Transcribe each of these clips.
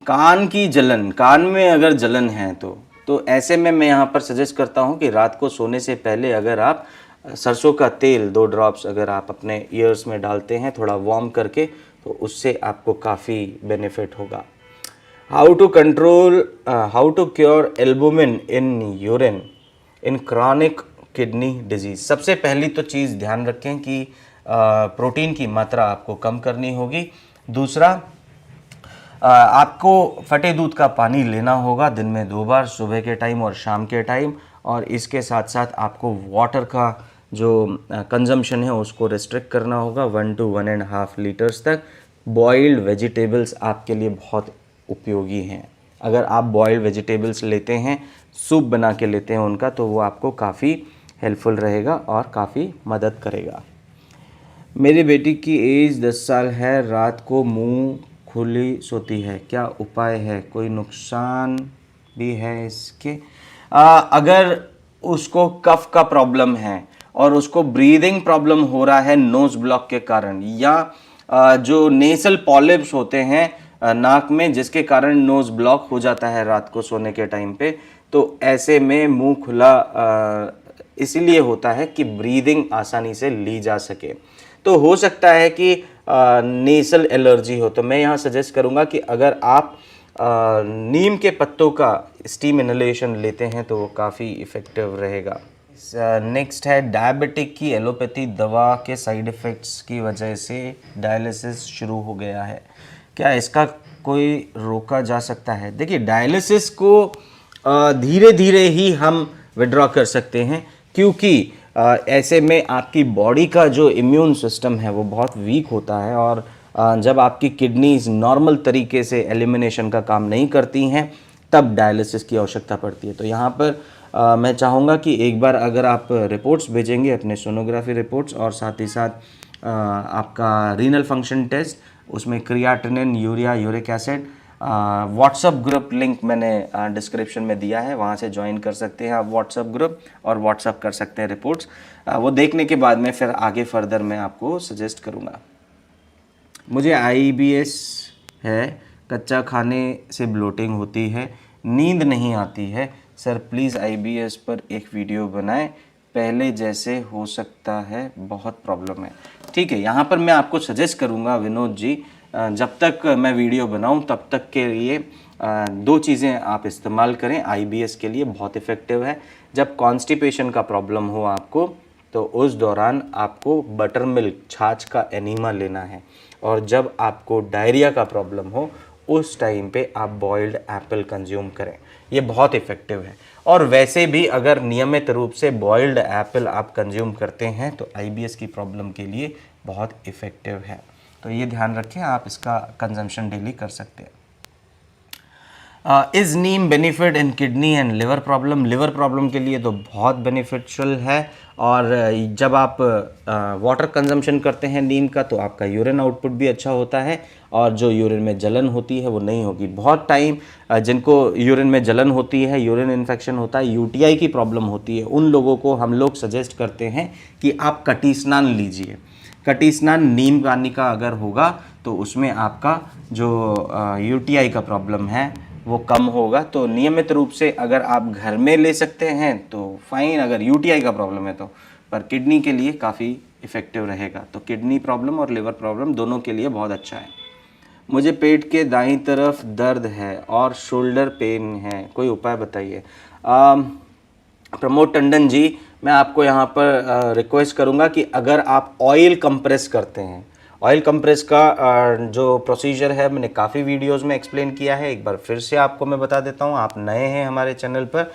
कान की जलन, कान में अगर जलन है तो ऐसे में मैं यहाँ पर सजेस्ट करता हूँ कि रात को सोने से पहले अगर आप सरसों का तेल 2 ड्रॉप्स अगर आप अपने ईयर्स में डालते हैं थोड़ा वार्म करके, तो उससे आपको काफ़ी बेनिफिट होगा। How to cure albumin in urine in chronic kidney disease. सबसे पहली तो चीज़ ध्यान रखें कि प्रोटीन की मात्रा आपको कम करनी होगी। दूसरा, आपको फटे दूध का पानी लेना होगा दिन में 2 बार, सुबह के टाइम और शाम के टाइम। और इसके साथ साथ आपको वाटर का जो कंजम्पशन है उसको रिस्ट्रिक्ट करना होगा 1 to 1.5 लीटर्स तक। बॉइल्ड वेजिटेबल्स आपके लिए बहुत उपयोगी हैं। अगर आप बॉइल्ड वेजिटेबल्स लेते हैं, सूप बना के लेते हैं उनका, तो वो आपको काफ़ी हेल्पफुल रहेगा और काफ़ी मदद करेगा। मेरी बेटी की एज 10 साल है, रात को मुंह खुली सोती है, क्या उपाय है? कोई नुकसान भी है इसके? अगर उसको कफ का प्रॉब्लम है और उसको ब्रीदिंग प्रॉब्लम हो रहा है नोज ब्लॉक के कारण, या जो नेसल पॉलिप्स होते हैं नाक में जिसके कारण नोज ब्लॉक हो जाता है रात को सोने के टाइम पे, तो ऐसे में मुंह खुला इसीलिए होता है कि ब्रीदिंग आसानी से ली जा सके। तो हो सकता है कि नेसल एलर्जी हो, तो मैं यहाँ सजेस्ट करूँगा कि अगर आप नीम के पत्तों का स्टीम इनहेलेशन लेते हैं तो वो काफ़ी इफ़ेक्टिव रहेगा। नेक्स्ट है डायबिटिक की एलोपैथी दवा के साइड इफ़ेक्ट्स की वजह से डायलिसिस शुरू हो गया है, क्या इसका कोई रोका जा सकता है? देखिए, डायलिसिस को धीरे धीरे ही हम विड्रॉ कर सकते हैं, क्योंकि ऐसे में आपकी बॉडी का जो इम्यून सिस्टम है वो बहुत वीक होता है, और जब आपकी किडनीज नॉर्मल तरीके से एलिमिनेशन का काम नहीं करती हैं तब डायलिसिस की आवश्यकता पड़ती है। तो यहाँ पर मैं चाहूँगा कि एक बार अगर आप रिपोर्ट्स भेजेंगे, अपने सोनोग्राफी रिपोर्ट्स, और साथ ही साथ आपका रीनल फंक्शन टेस्ट, उसमें creatinine, urea, uric acid, WhatsApp group link मैंने डिस्क्रिप्शन में दिया है, वहाँ से ज्वाइन कर सकते हैं आप व्हाट्सअप ग्रुप और व्हाट्सअप कर सकते हैं रिपोर्ट्स। वो देखने के बाद में फिर आगे फर्दर मैं आपको सजेस्ट करूँगा। मुझे IBS है, कच्चा खाने से ब्लोटिंग होती है, नींद नहीं आती है, सर प्लीज़ IBS पर एक वीडियो बनाएं, पहले जैसे हो सकता है, बहुत प्रॉब्लम है। ठीक है, यहाँ पर मैं आपको सजेस्ट करूँगा विनोद जी, जब तक मैं वीडियो बनाऊँ तब तक के लिए 2 चीज़ें आप इस्तेमाल करें, IBS के लिए बहुत इफ़ेक्टिव है। जब कॉन्स्टिपेशन का प्रॉब्लम हो आपको, तो उस दौरान आपको बटर मिल्क, छाछ का एनीमा लेना है, और जब आपको डायरिया का प्रॉब्लम हो उस टाइम पे आप बॉइल्ड एप्पल कंज्यूम करें, ये बहुत इफ़ेक्टिव है। और वैसे भी अगर नियमित रूप से बॉइल्ड एप्पल आप कंज्यूम करते हैं तो IBS की प्रॉब्लम के लिए बहुत इफ़ेक्टिव है। तो ये ध्यान रखें, आप इसका कंजम्पशन डेली कर सकते हैं। Is Neem benefit in kidney and liver problem? Liver problem के लिए तो बहुत बेनिफिशियल है, और जब आप वाटर कंजम्पशन करते हैं नीम का तो आपका यूरिन आउटपुट भी अच्छा होता है, और जो यूरिन में जलन होती है वो नहीं होगी। बहुत टाइम जिनको यूरिन में जलन होती है, यूरिन इन्फेक्शन होता है, UTI की प्रॉब्लम होती है, उन लोगों को हम लोग सजेस्ट करते हैं कि आप कटी स्नान लीजिए। कटी स्नान नीम पानी का अगर होगा तो उसमें आपका जो UTI का प्रॉब्लम है वो कम होगा। तो नियमित रूप से अगर आप घर में ले सकते हैं तो फाइन, अगर UTI का प्रॉब्लम है तो, पर किडनी के लिए काफ़ी इफ़ेक्टिव रहेगा। तो किडनी प्रॉब्लम और लिवर प्रॉब्लम दोनों के लिए बहुत अच्छा है। मुझे पेट के दाईं तरफ दर्द है और शोल्डर पेन है, कोई उपाय बताइए। प्रमोद टंडन जी, मैं आपको यहाँ पर रिक्वेस्ट करूँगा कि अगर आप ऑयल कंप्रेस करते हैं, ऑयल कंप्रेस का जो प्रोसीजर है मैंने काफ़ी वीडियोस में एक्सप्लेन किया है, एक बार फिर से आपको मैं बता देता हूँ, आप नए हैं हमारे चैनल पर,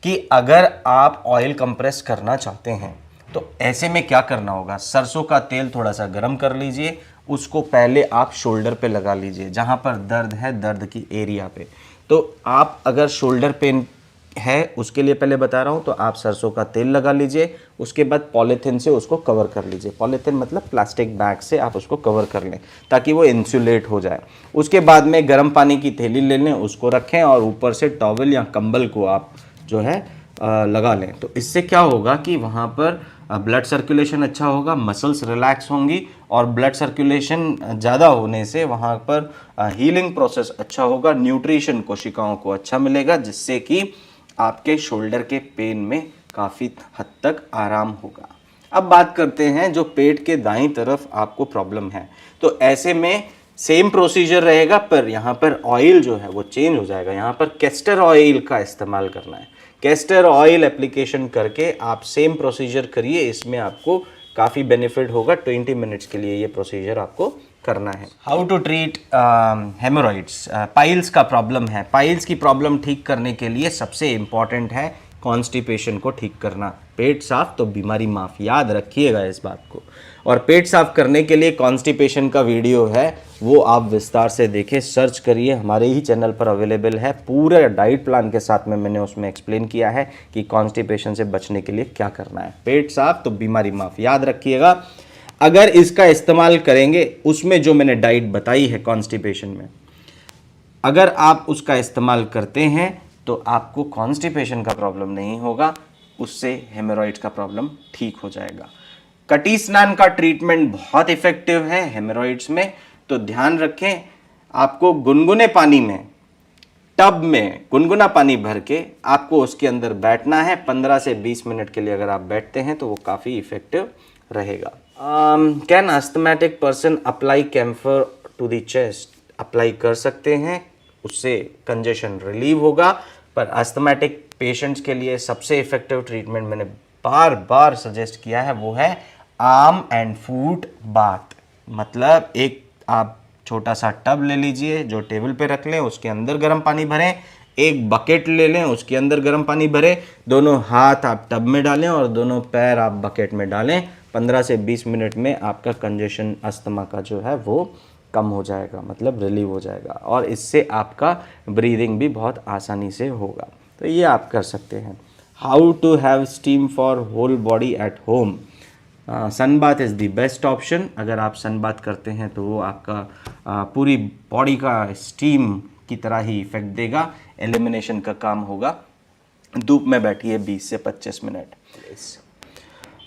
कि अगर आप ऑयल कंप्रेस करना चाहते हैं तो ऐसे में क्या करना होगा। सरसों का तेल थोड़ा सा गर्म कर लीजिए, उसको पहले आप शोल्डर पे लगा लीजिए, जहाँ पर दर्द है, दर्द की एरिया पे। तो आप अगर शोल्डर पेन है उसके लिए पहले बता रहा हूँ, तो आप सरसों का तेल लगा लीजिए, उसके बाद पॉलीथीन से उसको कवर कर लीजिए। पॉलीथीन मतलब प्लास्टिक बैग से आप उसको कवर कर लें ताकि वो इंसुलेट हो जाए। उसके बाद में गर्म पानी की थैली ले लें, उसको रखें और ऊपर से टॉवल या कंबल को आप जो है लगा लें। तो इससे क्या होगा कि वहाँ पर ब्लड सर्कुलेशन अच्छा होगा, मसल्स रिलैक्स होंगी और ब्लड सर्कुलेशन ज़्यादा होने से वहाँ पर हीलिंग प्रोसेस अच्छा होगा, न्यूट्रिशन कोशिकाओं को अच्छा मिलेगा, जिससे कि आपके शोल्डर के पेन में काफ़ी हद तक आराम होगा। अब बात करते हैं जो पेट के दाईं तरफ आपको प्रॉब्लम है, तो ऐसे में सेम प्रोसीजर रहेगा, पर यहाँ पर ऑयल जो है वो चेंज हो जाएगा। यहाँ पर कैस्टर ऑयल का इस्तेमाल करना है। कैस्टर ऑयल एप्लीकेशन करके आप सेम प्रोसीजर करिए, इसमें आपको काफ़ी बेनिफिट होगा। 20 मिनट्स के लिए ये प्रोसीजर आपको करना है। How to treat haemorrhoids, piles का प्रॉब्लम है। पाइल्स की प्रॉब्लम ठीक करने के लिए सबसे इम्पॉर्टेंट है कॉन्स्टिपेशन को ठीक करना। पेट साफ तो बीमारी माफ, याद रखिएगा इस बात को। और पेट साफ करने के लिए कॉन्स्टिपेशन का वीडियो है, वो आप विस्तार से देखें, सर्च करिए, हमारे ही चैनल पर अवेलेबल है। पूरे डाइट प्लान के साथ में मैंने उसमें एक्सप्लेन किया है कि कॉन्स्टिपेशन से बचने के लिए क्या करना है। पेट साफ तो बीमारी माफ, याद रखिएगा। अगर इसका इस्तेमाल करेंगे, उसमें जो मैंने डाइट बताई है कॉन्स्टिपेशन में, अगर आप उसका इस्तेमाल करते हैं तो आपको कॉन्स्टिपेशन का प्रॉब्लम नहीं होगा, उससे हेमोरॉइड्स का प्रॉब्लम ठीक हो जाएगा। कटी स्नान का ट्रीटमेंट बहुत इफेक्टिव है हेमोरॉइड्स में, तो ध्यान रखें, आपको गुनगुने पानी में, टब में गुनगुना पानी भर के आपको उसके अंदर बैठना है। 15 से 20 मिनट के लिए अगर आप बैठते हैं तो वो काफ़ी इफेक्टिव रहेगा। Can asthmatic person apply camphor to the chest? Apply कर सकते हैं, उससे कंजेशन रिलीव होगा। पर अस्थमैटिक पेशेंट्स के लिए सबसे इफेक्टिव ट्रीटमेंट मैंने बार बार सजेस्ट किया है, वो है आर्म एंड फूट बाथ। मतलब एक आप छोटा सा टब ले लीजिए जो टेबल पे रख लें, उसके अंदर गर्म पानी भरें, एक बकेट ले लें, उसके अंदर गर्म पानी भरें, दोनों हाथ आप टब में डालें और दोनों पैर आप बकेट में डालें। 15 से 20 मिनट में आपका कंजेशन अस्थमा का जो है वो कम हो जाएगा, मतलब रिलीव हो जाएगा, और इससे आपका ब्रीदिंग भी बहुत आसानी से होगा। तो ये आप कर सकते हैं। How to have steam for whole body at home? Sun bath is the best option. अगर आप सन बाथ करते हैं तो वो आपका पूरी बॉडी का स्टीम की तरह ही इफेक्ट देगा, एलिमिनेशन का काम होगा। धूप में बैठिए 20 से 25 मिनट।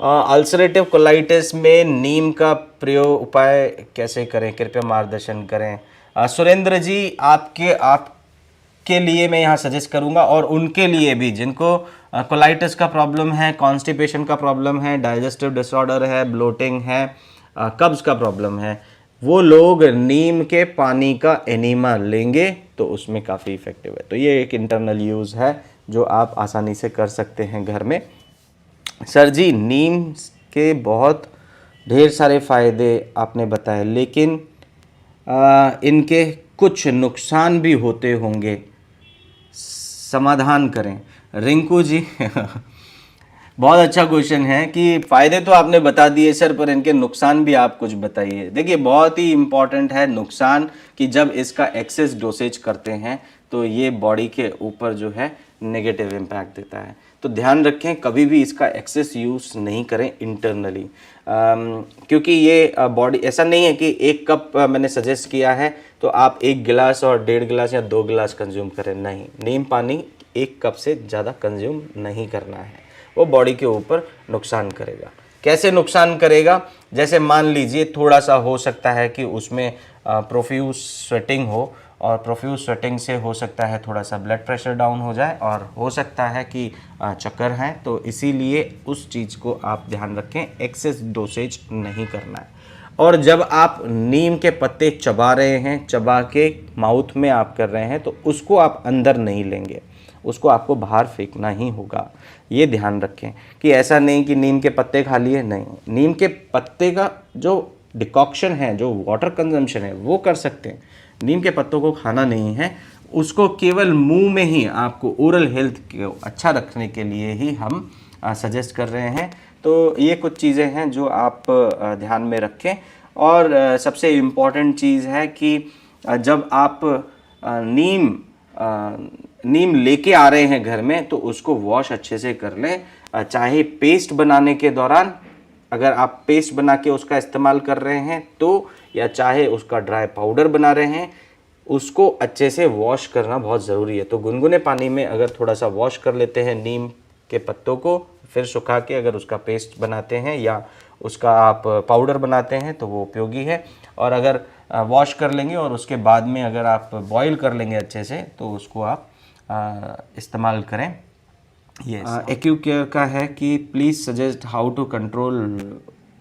अल्सरेटिव कोलाइटिस में नीम का प्रयोग उपाय कैसे करें, कृपया मार्गदर्शन करें। सुरेंद्र जी, आपके लिए मैं यहाँ सजेस्ट करूँगा, और उनके लिए भी जिनको कोलाइटिस का प्रॉब्लम है, कॉन्स्टिपेशन का प्रॉब्लम है, डाइजेस्टिव डिसऑर्डर है, ब्लोटिंग है, कब्ज़ का प्रॉब्लम है, वो लोग नीम के पानी का एनीमा लेंगे तो उसमें काफ़ी इफ़ेक्टिव है। तो ये एक इंटरनल यूज़ है जो आप आसानी से कर सकते हैं घर में। सर जी, नीम के बहुत ढेर सारे फ़ायदे आपने बताए, लेकिन इनके कुछ नुकसान भी होते होंगे, समाधान करें। रिंकू जी बहुत अच्छा क्वेश्चन है कि फ़ायदे तो आपने बता दिए सर, पर इनके नुकसान भी आप कुछ बताइए। देखिए, बहुत ही इम्पॉर्टेंट है नुकसान कि जब इसका एक्सेस डोसेज करते हैं तो ये बॉडी के ऊपर जो है नेगेटिव इम्पैक्ट देता है। तो ध्यान रखें, कभी भी इसका एक्सेस यूज़ नहीं करें इंटरनली, क्योंकि ये बॉडी, ऐसा नहीं है कि 1 कप मैंने सजेस्ट किया है तो आप 1 गिलास और 1.5 गिलास या 2 गिलास कंज्यूम करें। नहीं, नीम पानी 1 कप से ज़्यादा कंज्यूम नहीं करना है, वो बॉडी के ऊपर नुकसान करेगा। कैसे नुकसान करेगा? जैसे मान लीजिए थोड़ा सा हो सकता है कि उसमें प्रोफ्यूज स्वेटिंग हो, और प्रोफ्यूज स्वेटिंग से हो सकता है थोड़ा सा ब्लड प्रेशर डाउन हो जाए, और हो सकता है कि चक्कर हैं। तो इसीलिए उस चीज़ को आप ध्यान रखें, एक्सेस डोसेज नहीं करना है। और जब आप नीम के पत्ते चबा रहे हैं, चबा के माउथ में आप कर रहे हैं, तो उसको आप अंदर नहीं लेंगे, उसको आपको बाहर फेंकना ही होगा। ये ध्यान रखें कि ऐसा नहीं कि नीम के पत्ते खा लिए, नहीं, नीम के पत्ते का जो डिकॉक्शन है, जो वाटर कंजम्पशन है, वो कर सकते हैं। नीम के पत्तों को खाना नहीं है, उसको केवल मुंह में ही आपको ओरल हेल्थ को अच्छा रखने के लिए ही हम सजेस्ट कर रहे हैं। तो ये कुछ चीज़ें हैं जो आप ध्यान में रखें। और सबसे इम्पॉर्टेंट चीज़ है कि जब आप नीम लेके आ रहे हैं घर में तो उसको वॉश अच्छे से कर लें। चाहे पेस्ट बनाने के दौरान, अगर आप पेस्ट बना के उसका इस्तेमाल कर रहे हैं तो, या चाहे उसका ड्राई पाउडर बना रहे हैं, उसको अच्छे से वॉश करना बहुत ज़रूरी है। तो गुनगुने पानी में अगर थोड़ा सा वॉश कर लेते हैं नीम के पत्तों को, फिर सुखा के अगर उसका पेस्ट बनाते हैं या उसका आप पाउडर बनाते हैं तो वो उपयोगी है। और अगर वॉश कर लेंगे और उसके बाद में अगर आप बॉईल कर लेंगे अच्छे से तो उसको आप इस्तेमाल करें। एक्यूकेयर का है कि please suggest how to control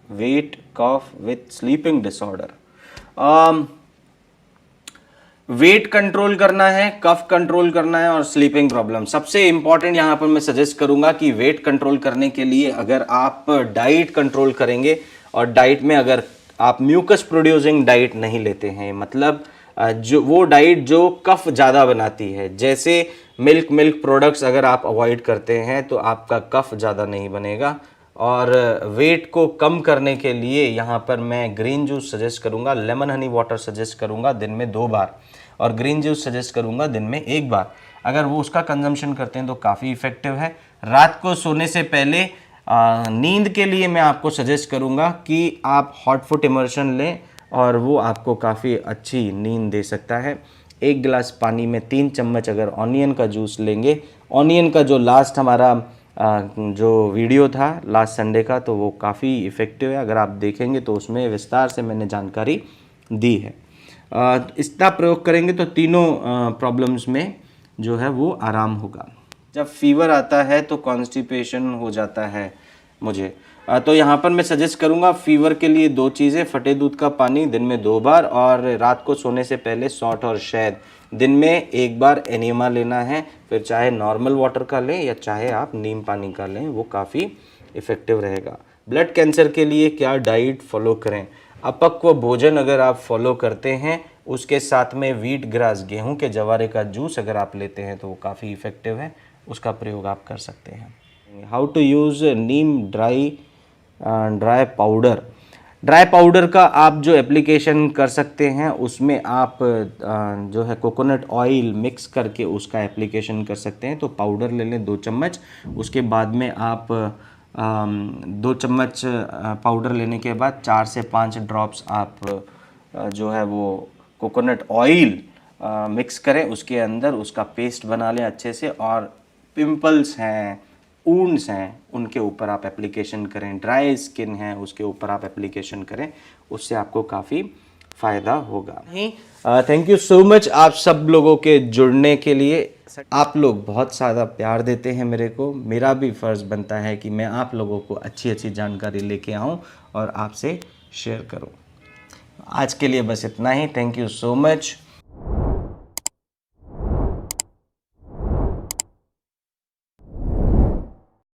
weight cough with sleeping disorder. Weight control करना है, कफ कंट्रोल करना है और स्लीपिंग प्रॉब्लम। सबसे इंपॉर्टेंट यहाँ पर मैं सजेस्ट करूंगा कि वेट कंट्रोल करने के लिए अगर आप डाइट कंट्रोल करेंगे और डाइट में अगर आप म्यूकस प्रोड्यूसिंग डाइट नहीं लेते हैं, मतलब जो वो डाइट जो कफ ज़्यादा बनाती है, जैसे मिल्क प्रोडक्ट्स अगर आप अवॉइड करते हैं तो आपका कफ ज़्यादा नहीं बनेगा। और वेट को कम करने के लिए यहाँ पर मैं ग्रीन जूस सजेस्ट करूँगा, लेमन हनी वाटर सजेस्ट करूँगा दिन में 2 बार, और ग्रीन जूस सजेस्ट करूँगा दिन में 1 बार। अगर वो उसका कंजम्पशन करते हैं तो काफ़ी इफ़ेक्टिव है। रात को सोने से पहले नींद के लिए मैं आपको सजेस्ट करूँगा कि आप हॉट फुट इमर्शन लें और वो आपको काफ़ी अच्छी नींद दे सकता है। 1 गिलास पानी में 3 चम्मच अगर ऑनियन का जूस लेंगे, ऑनियन का जो लास्ट हमारा जो वीडियो था लास्ट संडे का, तो वो काफ़ी इफ़ेक्टिव है। अगर आप देखेंगे तो उसमें विस्तार से मैंने जानकारी दी है। इसका प्रयोग करेंगे तो तीनों प्रॉब्लम्स में जो है वो आराम होगा। जब फीवर आता है तो कॉन्स्टिपेशन हो जाता है मुझे, तो यहाँ पर मैं सजेस्ट करूँगा फीवर के लिए 2 चीज़ें, फटे दूध का पानी दिन में 2 बार, और रात को सोने से पहले सौंठ और शहद दिन में 1 बार एनिमा लेना है। फिर चाहे नॉर्मल वाटर का लें या चाहे आप नीम पानी का लें, वो काफ़ी इफ़ेक्टिव रहेगा। ब्लड कैंसर के लिए क्या डाइट फॉलो करें? अपक्व भोजन अगर आप फॉलो करते हैं, उसके साथ में वीट ग्रास गेहूं के जवारे का जूस अगर आप लेते हैं तो वो काफ़ी इफ़ेक्टिव है, उसका प्रयोग आप कर सकते हैं। How to use neem dry powder. Dry powder का आप जो एप्लीकेशन कर सकते हैं उसमें आप जो है कोकोनट ऑयल मिक्स करके उसका एप्लीकेशन कर सकते हैं। तो पाउडर ले लें 2 चम्मच, उसके बाद में आप 2 चम्मच पाउडर लेने के बाद 4 से 5 ड्रॉप्स आप जो है वो कोकोनट ऑयल मिक्स करें, उसके अंदर उसका पेस्ट बना लें अच्छे से, और पिंपल्स हैं, ऊंड्स हैं, उनके ऊपर आप एप्लीकेशन करें, ड्राई स्किन है उसके ऊपर आप एप्लीकेशन करें, उससे आपको काफ़ी फ़ायदा होगा। थैंक यू सो मच आप सब लोगों के जुड़ने के लिए। आप लोग बहुत ज़्यादा प्यार देते हैं मेरे को, मेरा भी फ़र्ज़ बनता है कि मैं आप लोगों को अच्छी अच्छी जानकारी लेके आऊँ और आपसे शेयर करूँ। आज के लिए बस इतना ही। Thank you so much.